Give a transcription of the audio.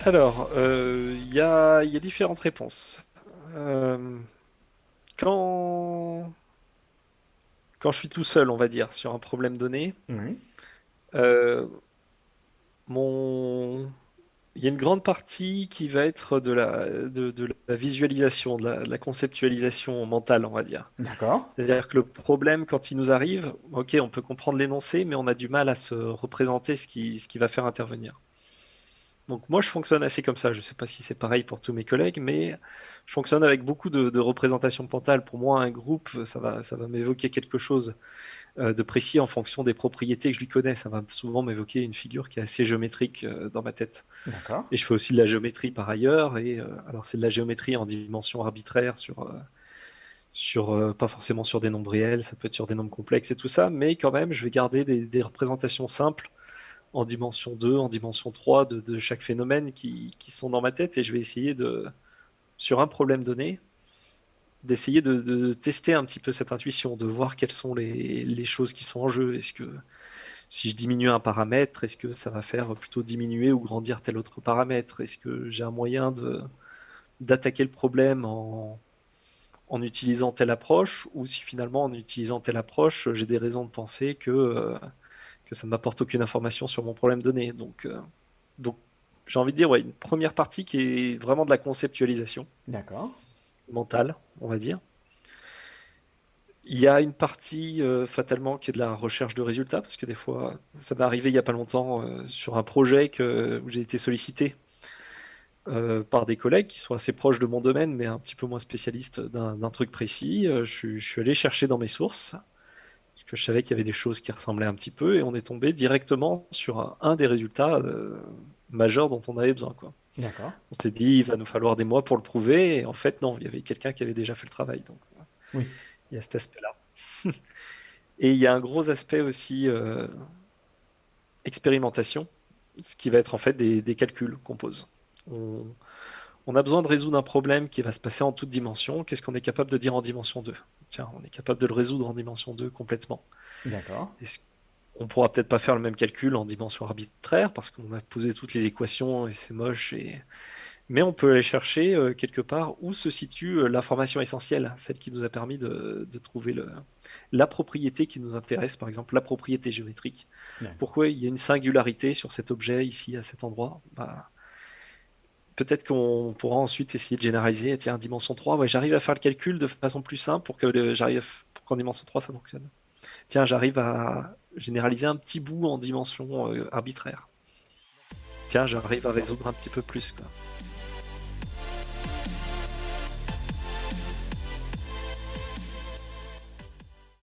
Alors, il y a différentes réponses. Euh, quand, quand je suis tout seul, on va dire, sur un problème donné, Oui. euh, mon... il y a une grande partie qui va être de la visualisation, de la conceptualisation mentale, on va dire. D'accord. C'est-à-dire que le problème, quand il nous arrive, ok, on peut comprendre l'énoncé, mais on a du mal à se représenter ce qui va faire intervenir. Donc moi, je fonctionne assez comme ça. Je ne sais pas si c'est pareil pour tous mes collègues, mais je fonctionne avec beaucoup de représentation mentale. Pour moi, un groupe, ça va m'évoquer quelque chose de précis en fonction des propriétés que je lui connais. Ça va souvent m'évoquer une figure qui est assez géométrique dans ma tête. D'accord. Et je fais aussi de la géométrie par ailleurs. Et alors, c'est de la géométrie en dimension arbitraire pas forcément sur des nombres réels, ça peut être sur des nombres complexes et tout ça, mais quand même, je vais garder des représentations simples en dimension 2, en dimension 3 de chaque phénomène qui sont dans ma tête et je vais essayer sur un problème donné, d'essayer de tester un petit peu cette intuition, de voir quelles sont les choses qui sont en jeu. Est-ce que si je diminue un paramètre, est-ce que ça va faire plutôt diminuer ou grandir tel autre paramètre? Est-ce que j'ai un moyen d'attaquer le problème en utilisant telle approche ou si finalement en utilisant telle approche, j'ai des raisons de penser que ça ne m'apporte aucune information sur mon problème donné. Donc j'ai envie de dire, ouais, une première partie qui est vraiment de la conceptualisation D'accord. mentale, on va dire. Il y a une partie fatalement qui est de la recherche de résultats, parce que des fois, ça m'est arrivé il n'y a pas longtemps sur un projet où j'ai été sollicité par des collègues qui sont assez proches de mon domaine, mais un petit peu moins spécialistes d'un truc précis. Je suis allé chercher dans mes sources, parce que je savais qu'il y avait des choses qui ressemblaient un petit peu, et on est tombé directement sur un des résultats majeurs dont on avait besoin, quoi. D'accord. On s'est dit, il va nous falloir des mois pour le prouver. Et en fait, non, il y avait quelqu'un qui avait déjà fait le travail. Donc, Oui. il y a cet aspect-là. Et il y a un gros aspect aussi expérimentation, ce qui va être en fait des calculs qu'on pose. On, on a besoin de résoudre un problème qui va se passer en toute dimension. Qu'est-ce qu'on est capable de dire en dimension 2? Tiens, on est capable de le résoudre en dimension 2 complètement. D'accord. Est-ce on pourra peut-être pas faire le même calcul en dimension arbitraire parce qu'on a posé toutes les équations et c'est moche mais on peut aller chercher quelque part où se situe l'information essentielle, celle qui nous a permis de trouver la propriété qui nous intéresse, par exemple la propriété géométrique. D'accord. Pourquoi il y a une singularité sur cet objet ici, à cet endroit? Bah, peut-être qu'on pourra ensuite essayer de généraliser. Tiens, dimension 3, ouais, j'arrive à faire le calcul de façon plus simple pour qu'en dimension 3 ça fonctionne. Tiens, j'arrive à généraliser un petit bout en dimension arbitraire. Tiens, j'arrive à D'accord. résoudre un petit peu plus, quoi.